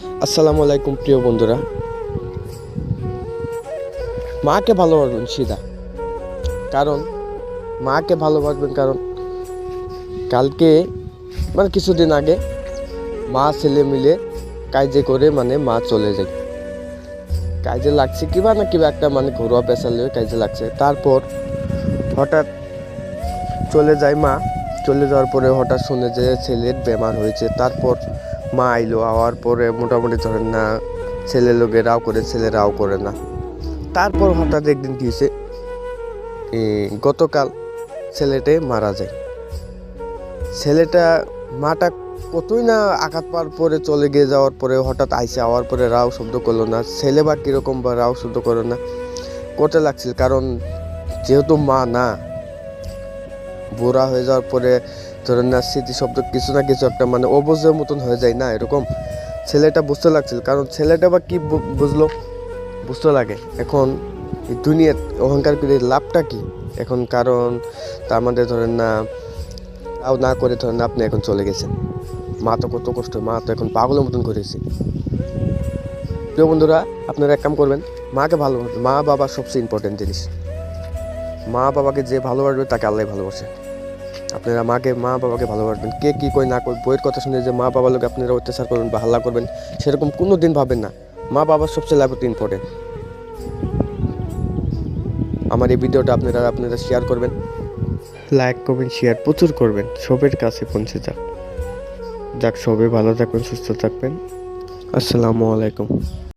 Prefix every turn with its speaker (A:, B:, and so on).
A: আসসালামু আলাইকুম প্রিয় বন্ধুরা। মাকে ভালোবাসবেন সিধা, কারণ মাকে ভালোবাসবেন কারণ কালকে কিছুদিন আগে মা ছেলে মিলে কাজে করে মা চলে যায়। কাজে লাগছে কিবা না কিবা একটা ঘরোয়া পেশা লিয়ে কাজে লাগছে। তারপর হঠাৎ চলে যায় মা। চলে যাওয়ার পরে হঠাৎ শুনে যে ছেলের বেমার হয়েছে। তারপর মা আইলো, আওয়ার পরে মোটামুটি ধরেন না ছেলে লোকে রাও করে, ছেলে রাও করে না। তারপর হঠাৎ একদিন কি হয়েছে, গতকাল ছেলেটা মারা যায়। ছেলেটা মাটা কতই না আঘাত পাওয়ার পরে চলে গিয়ে যাওয়ার পরে হঠাৎ আইসে, আওয়ার পরে রাও শব্দ করলো না। ছেলে বা কীরকম বা রাও শব্দ করলো না করতে লাগছিল, কারণ যেহেতু মা না, বুড়া হয়ে যাওয়ার পরে ধরেন না স্মৃতি শব্দ কিছু না কিছু একটা অবুঝের মতন হয়ে যায় না, এরকম ছেলেটা বুঝতে লাগছিল। কারণ ছেলেটা বা কি বুঝলো, বুঝতে লাগে এখন এই দুনিয়ার অহংকার করে লাভটা কি এখন। কারণ তার ধরেন না তাও না করে ধরেন না আপনি এখন চলে গেছেন। মা তো কত কষ্ট, মা তো এখন পাগলের মতন করেছে। প্রিয় বন্ধুরা, আপনারা এক কাম করবেন, মাকে ভালোবাসবেন। মা বাবা সবচেয়ে ইম্পর্টেন্ট জিনিস। মা বাবাকে যে ভালোবাসবে তাকে আল্লাহ ভালোবাসে। আপনারা মা বাবাকে ভালোবাসবেন। কে কী কই না কই, বইয়ের কথা শুনে যে মা বাবার লোক আপনারা অত্যাচার করবেন বা হাল্লা করবেন, সেরকম কোনো দিন ভাবেন না। মা বাবার সবচেয়ে লাইফে ইম্পর্টেন্ট। আমার এই ভিডিওটা আপনারা শেয়ার করবেন, লাইক করবেন, শেয়ার প্রচুর করবেন, সবের কাছে পৌঁছে যাক। সবে ভালো থাকবেন, সুস্থ থাকবেন। আসসালামু আলাইকুম।